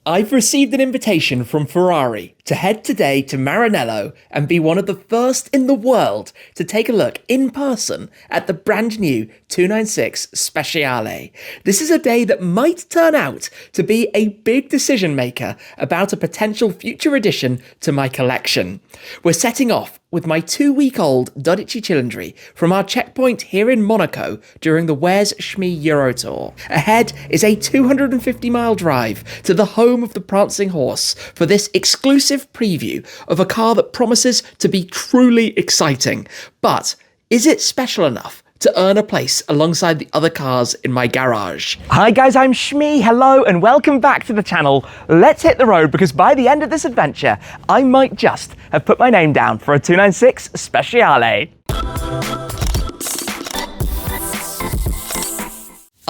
I've received an invitation from Ferrari to head today to Maranello and be one of the first in the world to take a look in person at the brand new 296 Speciale. This is a day that might turn out to be a big decision maker about a potential future addition to my collection. We're setting off with my 2-week-old 12 Cylindri from our checkpoint here in Monaco during the Where's Shmee Eurotour. Ahead is a 250-mile drive to the home of the prancing horse for this exclusive preview of a car that promises to be truly exciting. But is it special enough to earn a place alongside the other cars in my garage? Hi guys, I'm Shmee, hello and welcome back to the channel. Let's hit the road because by the end of this adventure, I might just have put my name down for a 296 Speciale.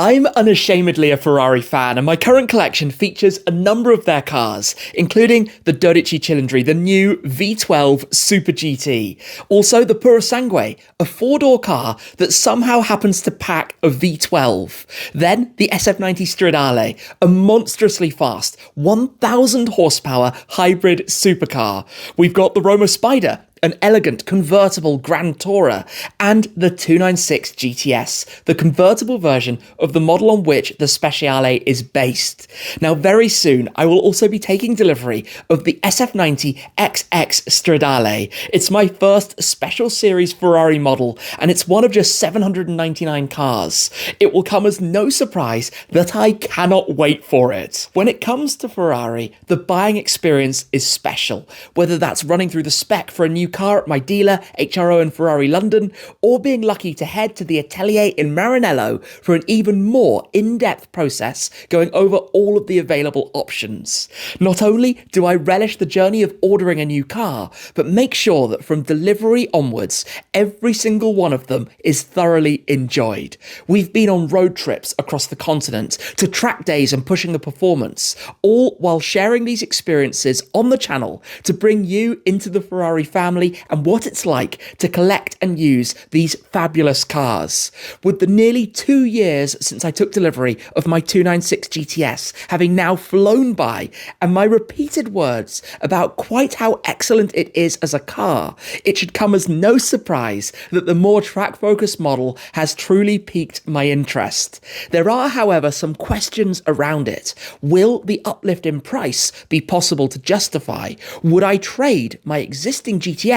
I'm unashamedly a Ferrari fan, and my current collection features a number of their cars, including the 12 Cylindri, the new V12 Super GT. Also the Puro Sangue, a 4-door car that somehow happens to pack a V12. Then the SF90 Stradale, a monstrously fast 1,000 horsepower hybrid supercar. We've got the Roma Spider, an elegant convertible Grand Tourer, and the 296 GTS, the convertible version of the model on which the Speciale is based. Now, very soon, I will also be taking delivery of the SF90 XX Stradale. It's my first special series Ferrari model, and it's one of just 799 cars. It will come as no surprise that I cannot wait for it. When it comes to Ferrari, the buying experience is special, whether that's running through the Spec for a new car at my dealer, HRO in Ferrari London, or being lucky to head to the atelier in Maranello for an even more in-depth process going over all of the available options. Not only do I relish the journey of ordering a new car, but make sure that from delivery onwards, every single one of them is thoroughly enjoyed. We've been on road trips across the continent, to track days and pushing the performance, all while sharing these experiences on the channel to bring you into the Ferrari family and what it's like to collect and use these fabulous cars. With the nearly 2 years since I took delivery of my 296 GTS having now flown by, and my repeated words about quite how excellent it is as a car, it should come as no surprise that the more track-focused model has truly piqued my interest. There are, however, some questions around it. Will the uplift in price be possible to justify? Would I trade my existing GTS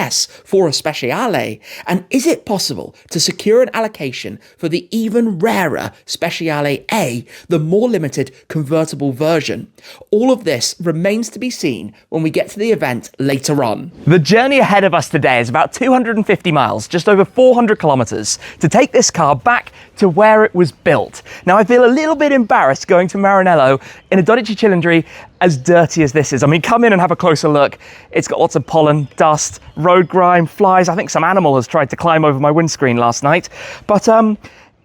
for a Speciale? And is it possible to secure an allocation for the even rarer Speciale A, the more limited convertible version? All of this remains to be seen when we get to the event later on. The journey ahead of us today is about 250 miles, just over 400 kilometers, to take this car back to where it was built. Now, I feel a little bit embarrassed going to Maranello in a 12 Cylindri as dirty as this is. I mean, come in and have a closer look. It's got lots of pollen, dust, road grime, flies. I think some animal has tried to climb over my windscreen last night. But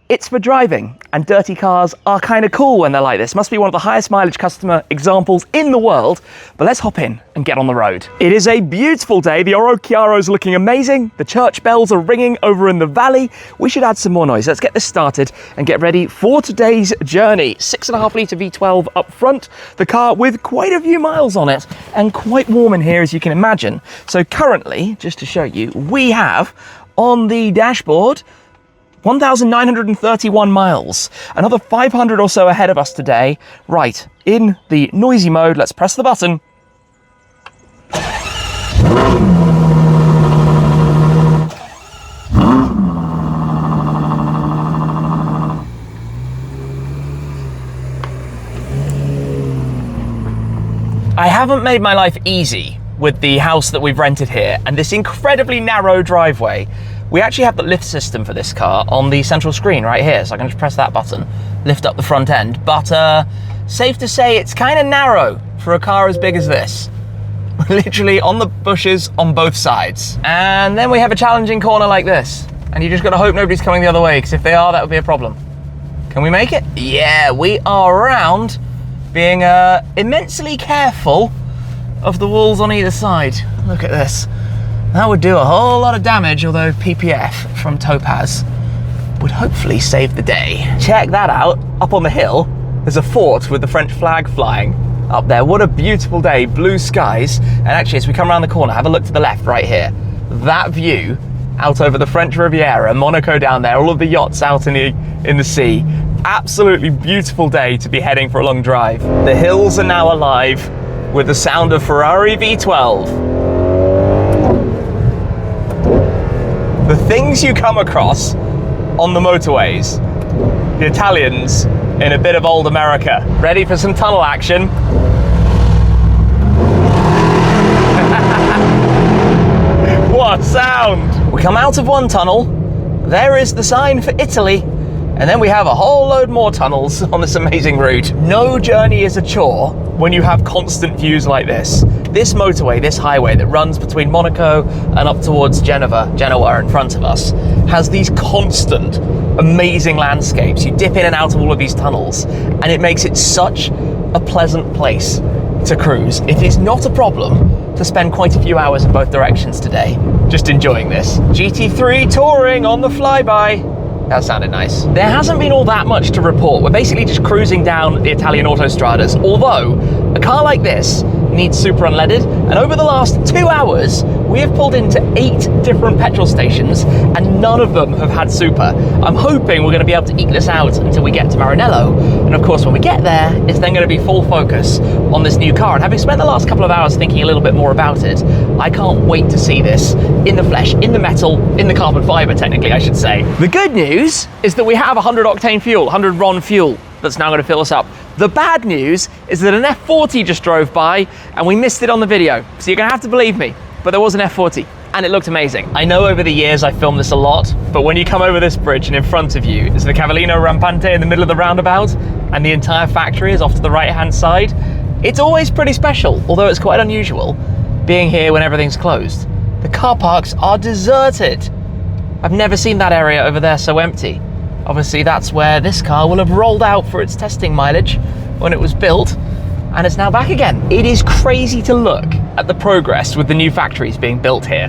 it's for driving, and dirty cars are kind of cool when they're like this. Must be one of the highest mileage customer examples in the world. But let's hop in and get on the road. It is a beautiful day. The Oro Chiaro is looking amazing. The church bells are ringing over in the valley. We should add some more noise. Let's get this started and get ready for today's journey. 6.5 litre V12 up front. The car with quite a few miles on it and quite warm in here, as you can imagine. So currently, just to show you, we have on the dashboard 1,931 miles, another 500 or so ahead of us today. Right, in the noisy mode, let's press the button. I haven't made my life easy with the house that we've rented here and this incredibly narrow driveway. We actually have the lift system for this car on the central screen right here, so I can just press that button, lift up the front end, but safe to say it's kind of narrow for a car as big as this. Literally on the bushes on both sides. And then we have a challenging corner like this, and you just got to hope nobody's coming the other way, because if they are, that would be a problem. Can we make it? Yeah, we are around, being immensely careful of the walls on either side. Look at this. That would do a whole lot of damage, although PPF from Topaz would hopefully save the day. Check that out. Up on the hill, there's a fort with the French flag flying. up there. What a beautiful day, blue skies. And actually, as we come around the corner, have a look to the left right here. That view out over the French Riviera, Monaco down there, all of the yachts out in the sea. Absolutely beautiful day to be heading for a long drive. The hills are now alive with the sound of Ferrari V12. The things you come across on the motorways. The Italians in a bit of old America. Ready for some tunnel action? What sound! We come out of one tunnel, there is the sign for Italy, and then we have a whole load more tunnels on this amazing route. No journey is a chore when you have constant views like this. This motorway, this highway that runs between Monaco and up towards Genoa in front of us, has these constant, amazing landscapes. You dip in and out of all of these tunnels, and it makes it such a pleasant place to cruise. It is not a problem to spend quite a few hours in both directions today, just enjoying this. GT3 touring on the flyby. That sounded nice. There hasn't been all that much to report. We're basically just cruising down the Italian autostradas, although a car like this needs super unleaded, and over the last 2 hours, we have pulled into 8 different petrol stations, and none of them have had super. I'm hoping we're gonna be able to eke this out until we get to Maranello, and of course when we get there, it's then gonna be full focus on this new car, and having spent the last couple of hours thinking a little bit more about it, I can't wait to see this in the flesh, in the metal, in the carbon fiber, technically, I should say. The good news is that we have 100 octane fuel, 100 RON fuel, that's now going to fill us up. The bad news is that an F40 just drove by and we missed it on the video. So you're going to have to believe me, but there was an F40 and it looked amazing. I know over the years I filmed this a lot, but when you come over this bridge and in front of you is the Cavallino Rampante in the middle of the roundabout and the entire factory is off to the right-hand side, it's always pretty special, although it's quite unusual being here when everything's closed. The car parks are deserted. I've never seen that area over there so empty. Obviously, that's where this car will have rolled out for its testing mileage when it was built, and it's now back again. It is crazy to look at the progress with the new factories being built here.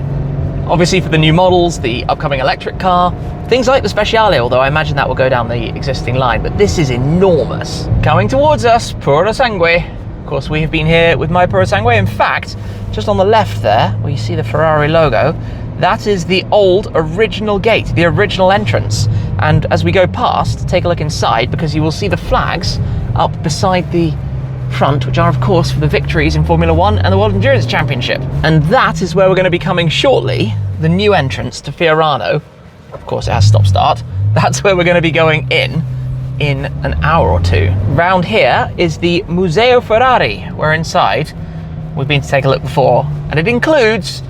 Obviously, for the new models, the upcoming electric car, things like the Speciale, although I imagine that will go down the existing line, but this is enormous. Coming towards us, Puro Sangue. Of course, we have been here with my Puro Sangue. In fact, just on the left there, where you see the Ferrari logo, that is the old original gate, the original entrance. And as we go past, take a look inside because you will see the flags up beside the front, which are of course for the victories in Formula 1 and the World Endurance Championship. And that is where we're going to be coming shortly, the new entrance to Fiorano. Of course it has stop-start. That's where we're going to be going in an hour or two. Round here is the Museo Ferrari, where inside we've been to take a look before, and it includes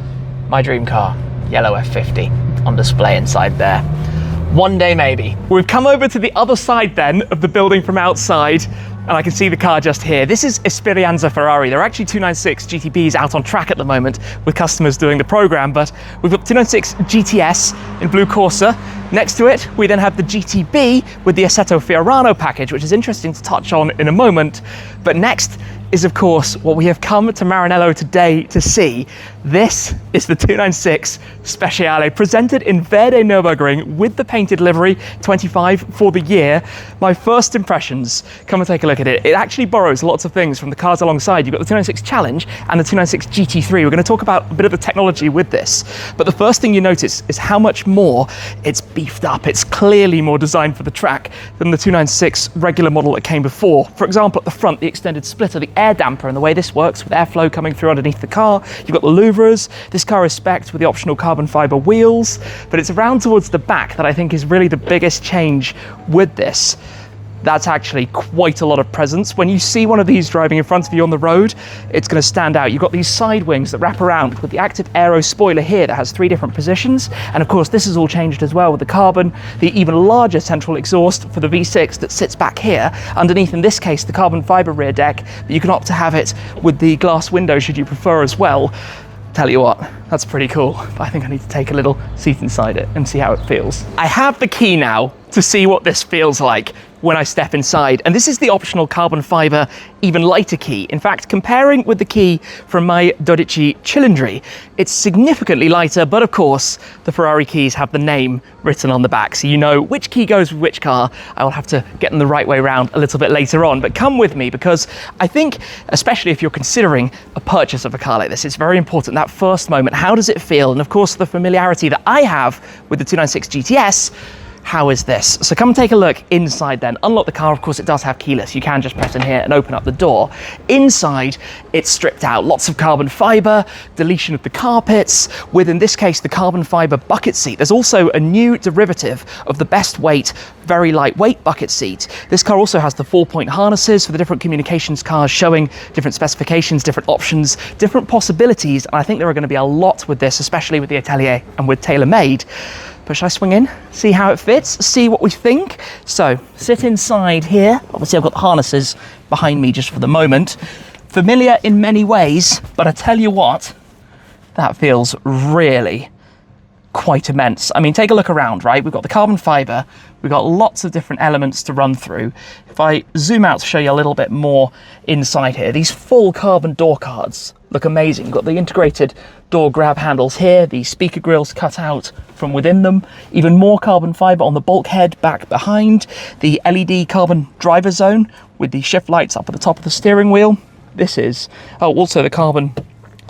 my dream car. Yellow F50 on display inside there. One day maybe. We've come over to the other side then of the building from outside, and I can see the car just here. This is Esperienza Ferrari. There are actually 296 GTBs out on track at the moment with customers doing the program, but we've got 296 GTS in blue Corsa. Next to it, we then have the GTB with the Assetto Fiorano package, which is interesting to touch on in a moment. But next is, of course, what we have come to Maranello today to see. This is the 296 Speciale, presented in Verde Nürburgring with the painted livery, 25 for the year. My first impressions, come and take a look at it. It actually borrows lots of things from the cars alongside. You've got the 296 Challenge and the 296 GT3. We're going to talk about a bit of the technology with this. But the first thing you notice is how much more it's beefed up. It's clearly more designed for the track than the 296 regular model that came before. For example, at the front, the extended splitter, the air damper, and the way this works with airflow coming through underneath the car. You've got the louvres. This car is spec'd with the optional carbon fiber wheels, but it's around towards the back that I think is really the biggest change with this. That's actually quite a lot of presence. When you see one of these driving in front of you on the road, it's going to stand out. You've got these side wings that wrap around with the active aero spoiler here that has 3 different positions. And of course, this is all changed as well with the carbon, the even larger central exhaust for the V6 that sits back here. Underneath, in this case, the carbon fiber rear deck, but you can opt to have it with the glass window should you prefer as well. Tell you what, that's pretty cool. I think I need to take a little seat inside it and see how it feels. I have the key now to see what this feels like when I step inside. And this is the optional carbon fiber, even lighter key. In fact, comparing with the key from my 12 Cilindri, it's significantly lighter, but of course, the Ferrari keys have the name written on the back, so you know which key goes with which car. I will have to get them the right way around a little bit later on, but come with me, because I think, especially if you're considering a purchase of a car like this, it's very important, that first moment, how does it feel? And of course, the familiarity that I have with the 296 GTS, how is this? So come take a look inside then. Unlock the car, of course it does have keyless. You can just press in here and open up the door. Inside, it's stripped out. Lots of carbon fiber, deletion of the carpets, with, in this case, the carbon fiber bucket seat. There's also a new derivative of the best weight, very lightweight bucket seat. This car also has the 4-point harnesses for the different communications cars, showing different specifications, different options, different possibilities. And I think there are going to be a lot with this, especially with the Atelier and with TaylorMade. But should I swing in, see how it fits, see what we think? So, sit inside here. Obviously, I've got the harnesses behind me just for the moment. Familiar in many ways, but I tell you what, that feels really quite immense. I mean, take a look around, right? We've got the carbon fiber, we've got lots of different elements to run through. If I zoom out to show you a little bit more inside here, these full carbon door cards look amazing. You've got the integrated door grab handles here, the speaker grills cut out from within them, even more carbon fiber on the bulkhead back behind, the LED carbon driver zone with the shift lights up at the top of the steering wheel. This is, also the carbon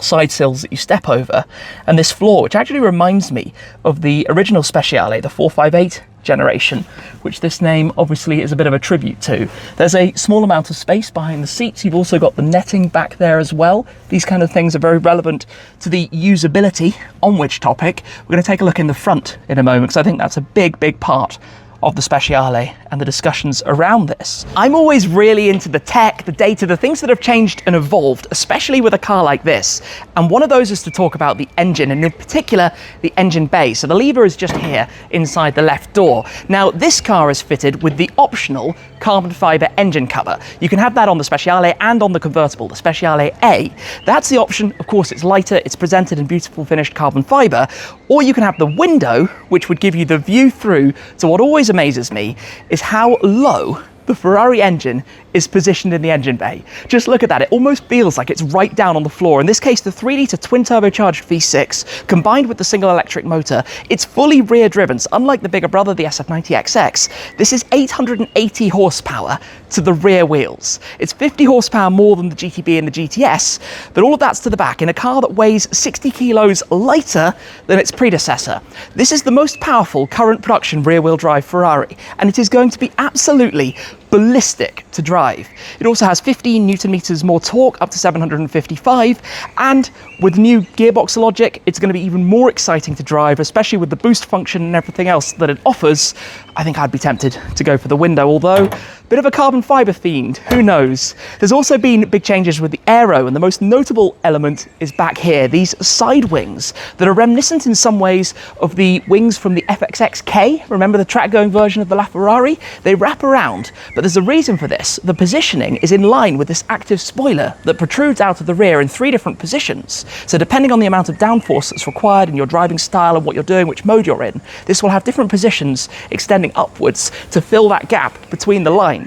side sills that you step over, and this floor, which actually reminds me of the original Speciale, the 458 generation, which this name obviously is a bit of a tribute to. There's a small amount of space behind the seats. You've also got the netting back there as well. These kind of things are very relevant to the usability, on which topic we're going to take a look in the front in a moment, because I think that's a big part of the Speciale and the discussions around this. I'm always really into the tech, the data, the things that have changed and evolved, especially with a car like this. And one of those is to talk about the engine, and in particular, the engine bay. So the lever is just here inside the left door. Now, this car is fitted with the optional carbon fiber engine cover. You can have that on the Speciale and on the convertible, the Speciale A. That's the option. Of course, it's lighter, it's presented in beautiful finished carbon fiber, or you can have the window, which would give you the view through to what always amazes me is how low the Ferrari engine is positioned in the engine bay. Just look at that, it almost feels like it's right down on the floor. In this case, the 3-litre twin turbocharged V6 combined with the single electric motor, it's fully rear driven. So unlike the bigger brother, the SF90XX, this is 880 horsepower to the rear wheels. It's 50 horsepower more than the GTB and the GTS, but all of that's to the back in a car that weighs 60 kilos lighter than its predecessor. This is the most powerful current production rear wheel drive Ferrari, and it is going to be absolutely ballistic to drive. It also has 15 Newton meters more torque, up to 755, and with new gearbox logic, it's going to be even more exciting to drive, especially with the boost function and everything else that it offers. I think I'd be tempted to go for the window, although bit of a carbon fiber fiend, who knows? There's also been big changes with the aero, and the most notable element is back here, these side wings that are reminiscent in some ways of the wings from the FXXK. Remember the track-going version of the LaFerrari? They wrap around, but there's a reason for this. The positioning is in line with this active spoiler that protrudes out of the rear in 3 different positions. So depending on the amount of downforce that's required in your driving style and what you're doing, which mode you're in, this will have different positions extending upwards to fill that gap between the lines.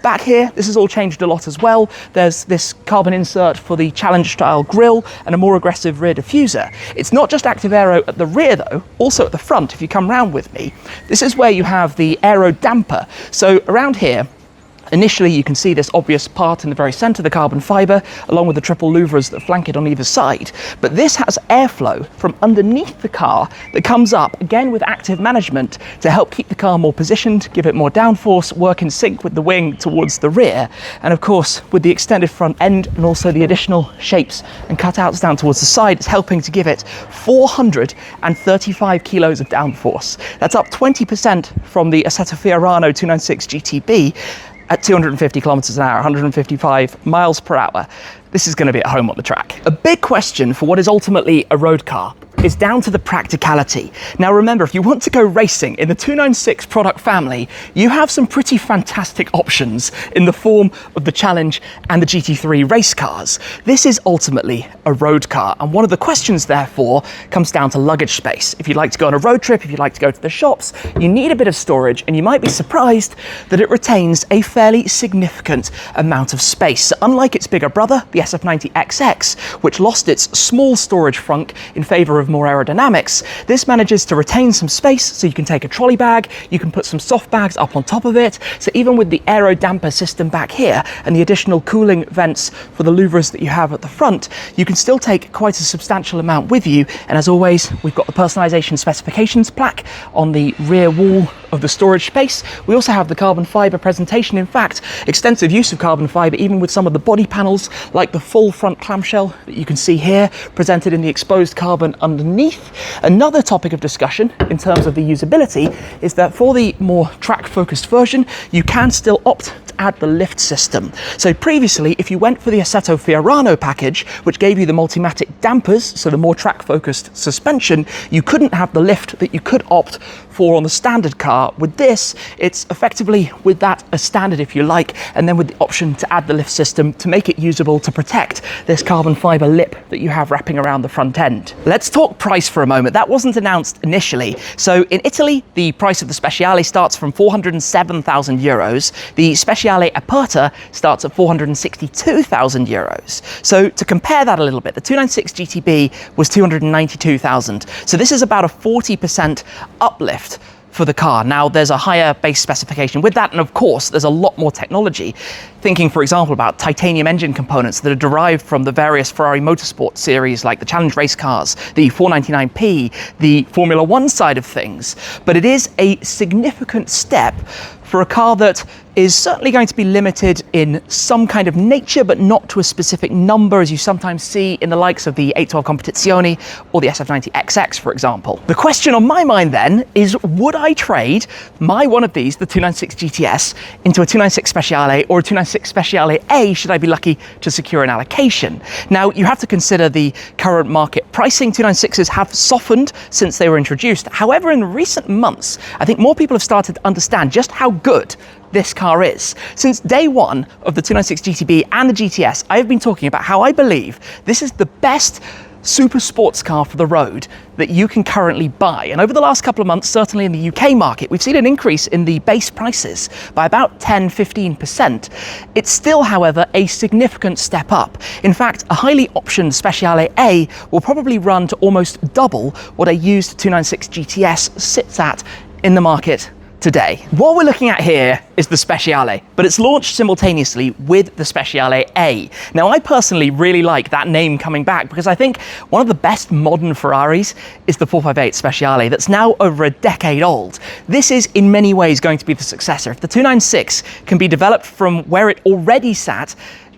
Back here, this has all changed a lot as well. There's this carbon insert for the Challenge style grille and a more aggressive rear diffuser. It's not just active aero at the rear though, also at the front if you come round with me. This is where you have the aero damper. So around here, initially, you can see this obvious part in the very center, the carbon fiber, along with the triple louvers that flank it on either side. But this has airflow from underneath the car that comes up, again with active management, to help keep the car more positioned, give it more downforce, work in sync with the wing towards the rear. And of course, with the extended front end and also the additional shapes and cutouts down towards the side, it's helping to give it 435 kilos of downforce. That's up 20% from the Assetto Fiorano 296 GTB, at 250 kilometers an hour, 155 miles per hour. This is going to be at home on the track. A big question for what is ultimately a road car is down to the practicality. Now remember, if you want to go racing in the 296 product family, you have some pretty fantastic options in the form of the Challenge and the GT3 race cars. This is ultimately a road car, and one of the questions therefore comes down to luggage space. If you'd like to go on a road trip, if you'd like to go to the shops, you need a bit of storage, and you might be surprised that it retains a fairly significant amount of space. So unlike its bigger brother, the SF90XX, which lost its small storage frunk in favour of more aerodynamics, this manages to retain some space, so you can take a trolley bag, you can put some soft bags up on top of it, so even with the aero damper system back here and the additional cooling vents for the louvres that you have at the front, you can still take quite a substantial amount with you. And as always, we've got the personalisation specifications plaque on the rear wall of the storage space. We also have the carbon fibre presentation. In fact, extensive use of carbon fibre even with some of the body panels, like the full front clamshell that you can see here presented in the exposed carbon underneath. Another topic of discussion in terms of the usability is that for the more track focused version, you can still opt to add the lift system. So previously, if you went for the Assetto Fiorano package, which gave you the Multimatic dampers, so the more track focused suspension, you couldn't have the lift that you could opt for on the standard car. With this, it's effectively with that as standard if you like, and then with the option to add the lift system to make it usable to protect this carbon fibre lip that you have wrapping around the front end. Let's talk price for a moment. That wasn't announced initially. So in Italy, the price of the Speciale starts from 407,000 euros. The Speciale Aperta starts at 462,000 euros. So to compare that a little bit, the 296 GTB was 292,000. So this is about a 40% uplift for the car. Now, there's a higher base specification with that, and of course, there's a lot more technology. Thinking, for example, about titanium engine components that are derived from the various Ferrari Motorsport series, like the Challenge race cars, the 499P, the Formula One side of things. But it is a significant step for a car that is certainly going to be limited in some kind of nature, but not to a specific number, as you sometimes see in the likes of the 812 Competizione or the SF90XX, for example. The question on my mind then is, would I trade my one of these, the 296 GTS, into a 296 Speciale or a 296 Speciale A, should I be lucky to secure an allocation? Now, you have to consider the current market pricing. 296s have softened since they were introduced. However, in recent months, I think more people have started to understand just how good this car is. Since day one of the 296 GTB and the GTS, I have been talking about how I believe this is the best super sports car for the road that you can currently buy. And over the last couple of months, certainly in the UK market, we've seen an increase in the base prices by about 10-15%. It's still, however, a significant step up. In fact, a highly optioned Speciale A will probably run to almost double what a used 296 GTS sits at in the market today. What we're looking at here is the Speciale, but it's launched simultaneously with the Speciale A. Now, I personally really like that name coming back because I think one of the best modern Ferraris is the 458 Speciale that's now over a decade old. This is in many ways going to be the successor. If the 296 can be developed from where it already sat,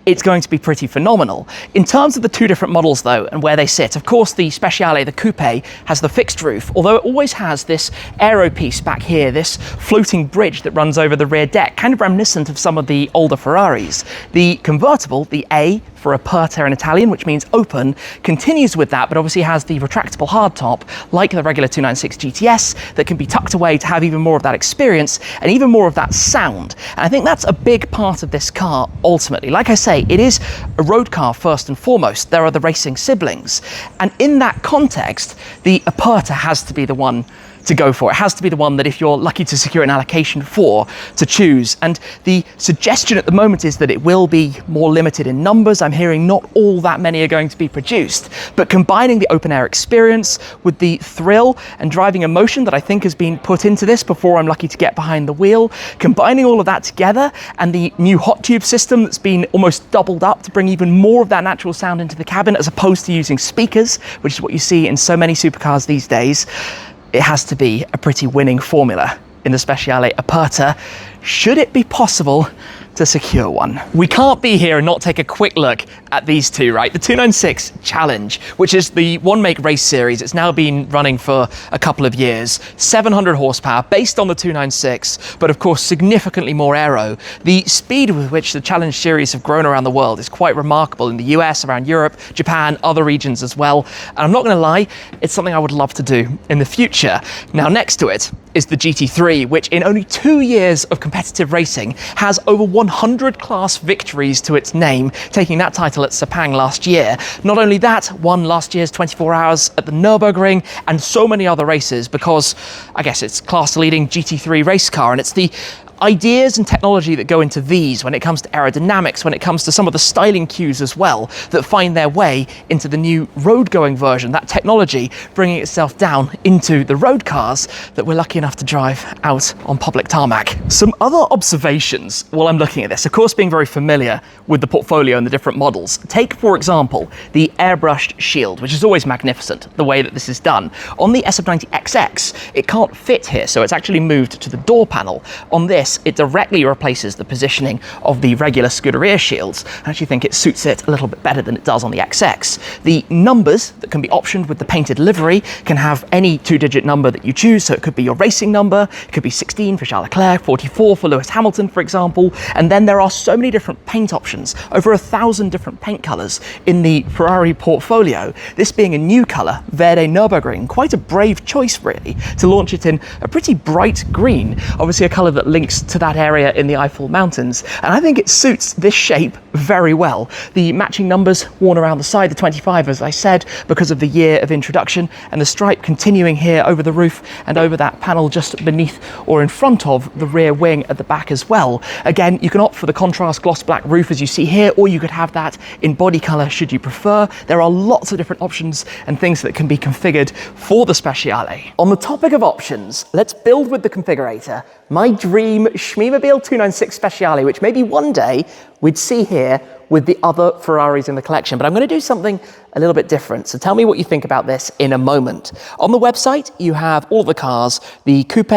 it's going to be pretty phenomenal. In terms of the two different models though, and where they sit, of course the Speciale, the coupe, has the fixed roof, although it always has this aero piece back here, this floating bridge that runs over the rear deck, kind of reminiscent of some of the older Ferraris. The convertible, the A for Aperta in Italian, which means open, continues with that, but obviously has the retractable hardtop, like the regular 296 GTS, that can be tucked away to have even more of that experience and even more of that sound. And I think that's a big part of this car ultimately. Like I say, it is a road car first and foremost. There are the racing siblings. And in that context, the Aperta has to be the one to go for. It has to be the one that if you're lucky to secure an allocation for, to choose. And the suggestion at the moment is that it will be more limited in numbers. I'm hearing not all that many are going to be produced, but combining the open air experience with the thrill and driving emotion that I think has been put into this before I'm lucky to get behind the wheel, combining all of that together and the new hot tube system that's been almost doubled up to bring even more of that natural sound into the cabin as opposed to using speakers, which is what you see in so many supercars these days, it has to be a pretty winning formula in the Speciale Aperta. Should it be possible to secure one. We can't be here and not take a quick look at these two, right? The 296 Challenge, which is the one make race series. It's now been running for a couple of years. 700 horsepower based on the 296, but of course significantly more aero. The speed with which the Challenge series have grown around the world is quite remarkable in the US, around Europe, Japan, other regions as well. And I'm not going to lie, it's something I would love to do in the future. Now, next to it is the GT3, which in only 2 years of competitive racing has over 100 class victories to its name, taking that title at Sepang last year. Not only that, won last year's 24 Hours at the Nürburgring and so many other races, because I guess it's class leading GT3 race car, and it's the ideas and technology that go into these when it comes to aerodynamics, when it comes to some of the styling cues as well, that find their way into the new road-going version, that technology bringing itself down into the road cars that we're lucky enough to drive out on public tarmac. Some other observations while I'm looking at this, of course being very familiar with the portfolio and the different models. Take, for example, the airbrushed shield, which is always magnificent, the way that this is done. On the SF90XX, it can't fit here, so it's actually moved to the door panel. On this, it directly replaces the positioning of the regular Scuderia shields. I actually think it suits it a little bit better than it does on the XX. The numbers that can be optioned with the painted livery can have any 2-digit number that you choose, so it could be your racing number, it could be 16 for Charles Leclerc, 44 for Lewis Hamilton, for example, and then there are so many different paint options, over 1,000 different paint colours in the Ferrari portfolio. This being a new colour, Verde Nürburgring, quite a brave choice really, to launch it in a pretty bright green, obviously a colour that links to that area in the Eiffel Mountains, and I think it suits this shape very well. The matching numbers worn around the side, the 25 as I said, because of the year of introduction, and the stripe continuing here over the roof and over that panel just beneath or in front of the rear wing at the back as well. Again, you can opt for the contrast gloss black roof as you see here, or you could have that in body colour should you prefer. There are lots of different options and things that can be configured for the Speciale. On the topic of options, let's build with the configurator my dream Shmeemobile 296 Speciale, which maybe one day we'd see here with the other Ferraris in the collection. But I'm going to do something a little bit different. So tell me what you think about this in a moment. On the website, you have all the cars, the coupe,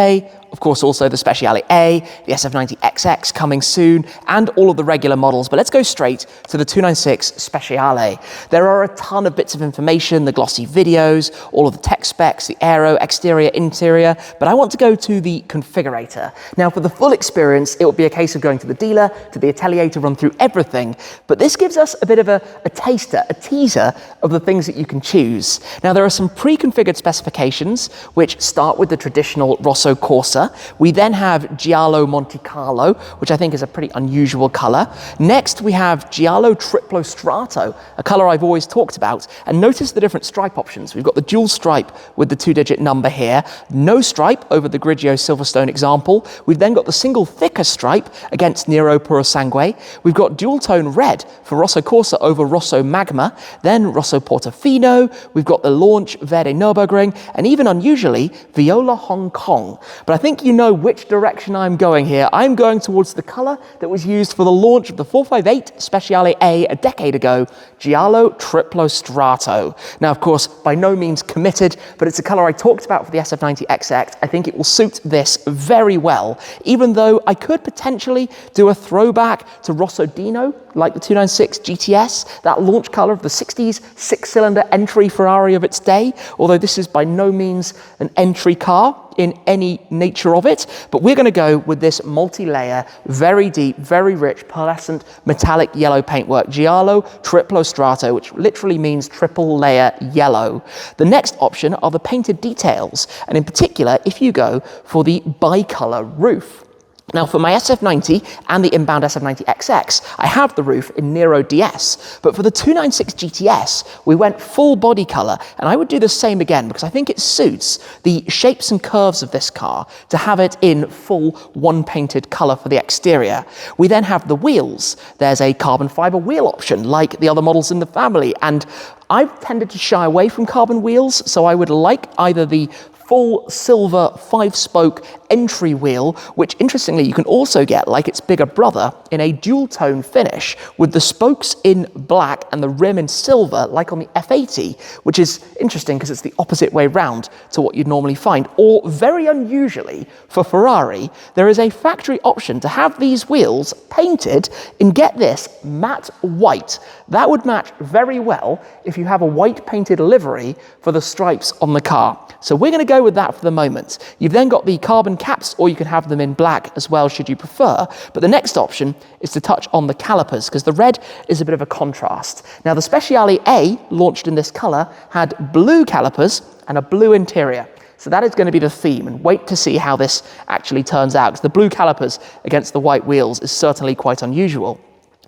of course also the Speciale A, the SF90XX coming soon, and all of the regular models. But let's go straight to the 296 Speciale. There are a ton of bits of information, the glossy videos, all of the tech specs, the aero, exterior, interior, but I want to go to the configurator. Now for the full experience, it will be a case of going to the dealer, to the atelier to run through everything, but this gives us a bit of a taster, a teaser of the things that you can choose. Now there are some pre-configured specifications which start with the traditional Rosso Corsa. We then have Giallo Monte Carlo, which I think is a pretty unusual color. Next we have Giallo Triplo Strato, a color I've always talked about, and notice the different stripe options. We've got the dual stripe with the 2-digit number here, no stripe over the Grigio Silverstone example. We've then got the single thicker stripe against Nero Purosangue. We've got dual tone red for Rosso Corsa over Rosso Magma, then Rosso Portofino. We've got the launch Verde Nürburgring, and even unusually Viola Hong Kong. But I think you know which direction I'm going here. I'm going towards the color that was used for the launch of the 458 Speciale A a decade ago, Giallo Triplo Strato. Now, of course, by no means committed, but it's a color I talked about for the SF90XX. I think it will suit this very well, even though I could potentially do a throwback to Rosso Dino, like the 296 GTS, that launch color of the 60s, 6-cylinder entry Ferrari of its day, although this is by no means an entry car in any nature of it, but we're going to go with this multi-layer, very deep, very rich, pearlescent, metallic yellow paintwork, Giallo Triplo Strato, which literally means triple layer yellow. The next option are the painted details, and in particular, if you go for the bicolor roof. Now for my SF90 and the inbound SF90XX, I have the roof in Nero DS, but for the 296 GTS, we went full body color, and I would do the same again because I think it suits the shapes and curves of this car to have it in full one-painted color for the exterior. We then have the wheels. There's a carbon fiber wheel option like the other models in the family, and I've tended to shy away from carbon wheels, so I would like either the full silver 5-spoke entry wheel, which interestingly you can also get like its bigger brother in a dual tone finish with the spokes in black and the rim in silver like on the F80, which is interesting because it's the opposite way round to what you'd normally find. Or very unusually for Ferrari, there is a factory option to have these wheels painted in, get this, matte white. That would match very well if you have a white painted livery for the stripes on the car. So we're going to go with that for the moment. You've then got the carbon caps, or you can have them in black as well should you prefer. But the next option is to touch on the calipers, because the red is a bit of a contrast. Now the Speciale A, launched in this colour, had blue calipers and a blue interior. So that is going to be the theme, and wait to see how this actually turns out, because the blue calipers against the white wheels is certainly quite unusual.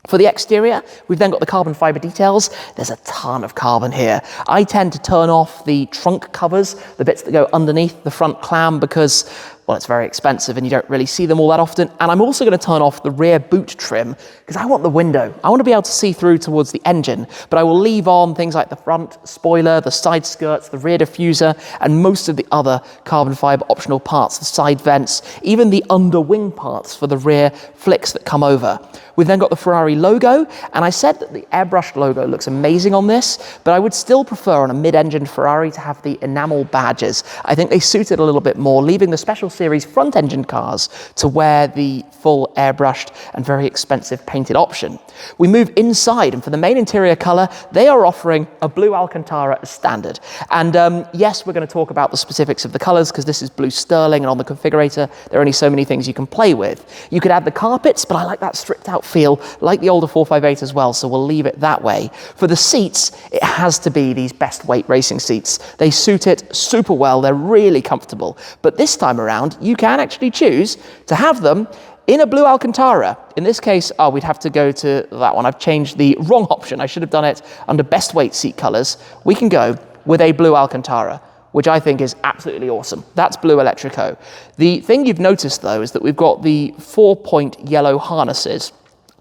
For the exterior, we've then got the carbon fibre details. There's a ton of carbon here. I tend to turn off the trunk covers, the bits that go underneath the front clam, because, well, it's very expensive and you don't really see them all that often. And I'm also going to turn off the rear boot trim because I want the window. I want to be able to see through towards the engine, but I will leave on things like the front spoiler, the side skirts, the rear diffuser, and most of the other carbon fibre optional parts, the side vents, even the underwing parts for the rear flicks that come over. We've then got the Ferrari logo, and I said that the airbrushed logo looks amazing on this, but I would still prefer on a mid-engine Ferrari to have the enamel badges. I think they suit it a little bit more, leaving the Special Series front-engine cars to wear the full airbrushed and very expensive painted option. We move inside, and for the main interior colour, they are offering a blue Alcantara as standard. And yes, we're going to talk about the specifics of the colours, because this is blue sterling, and on the configurator, there are only so many things you can play with. You could add the carpets, but I like that stripped out feel, like the older 458 as well, so we'll leave it that way. For the seats, it has to be these best weight racing seats. They suit it super well, they're really comfortable. But this time around, you can actually choose to have them in a blue Alcantara. In this case, we'd have to go to that one. I've changed the wrong option. I should have done it under best weight seat colours. We can go with a blue Alcantara, which I think is absolutely awesome. That's blue Electrico. The thing you've noticed, though, is that we've got the 4-point yellow harnesses.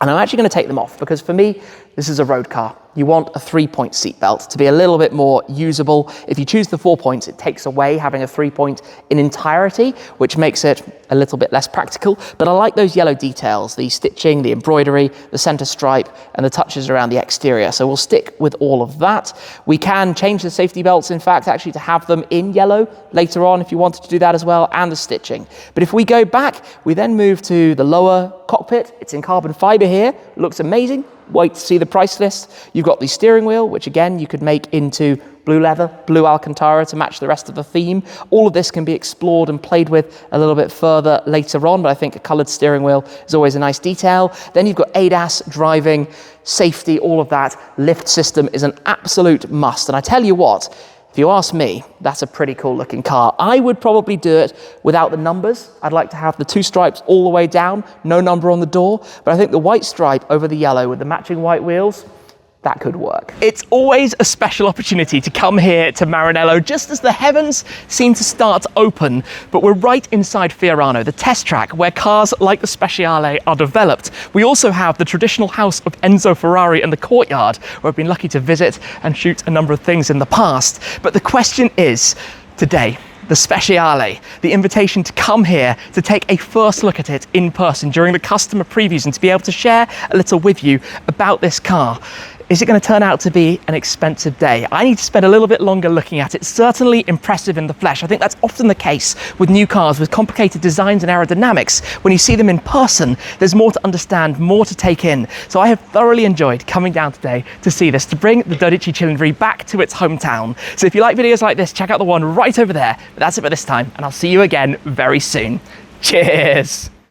And I'm actually going to take them off, because for me, this is a road car. You want a 3-point seatbelt to be a little bit more usable. If you choose the 4 points, it takes away having a 3-point in entirety, which makes it a little bit less practical. But I like those yellow details, the stitching, the embroidery, the center stripe, and the touches around the exterior. So we'll stick with all of that. We can change the safety belts, in fact, actually to have them in yellow later on if you wanted to do that as well, and the stitching. But if we go back, we then move to the lower cockpit. It's in carbon fiber here, looks amazing. Wait to see the price list. You've got the steering wheel, which again, you could make into blue leather, blue Alcantara to match the rest of the theme. All of this can be explored and played with a little bit further later on, but I think a coloured steering wheel is always a nice detail. Then you've got ADAS, driving, safety, all of that. Lift system is an absolute must. And I tell you what, if you ask me, that's a pretty cool looking car. I would probably do it without the numbers. I'd like to have the 2 stripes all the way down, no number on the door, but I think the white stripe over the yellow with the matching white wheels, that could work. It's always a special opportunity to come here to Maranello just as the heavens seem to start to open, but we're right inside Fiorano, the test track where cars like the Speciale are developed. We also have the traditional house of Enzo Ferrari in the courtyard, where I've been lucky to visit and shoot a number of things in the past. But the question is, today, the Speciale, the invitation to come here to take a first look at it in person during the customer previews and to be able to share a little with you about this car. Is it going to turn out to be an expensive day? I need to spend a little bit longer looking at it. Certainly impressive in the flesh. I think that's often the case with new cars with complicated designs and aerodynamics. When you see them in person, there's more to understand, more to take in. So I have thoroughly enjoyed coming down today to see this, to bring the 12 Cilindri back to its hometown. So if you like videos like this, check out the one right over there. But that's it for this time, and I'll see you again very soon. Cheers!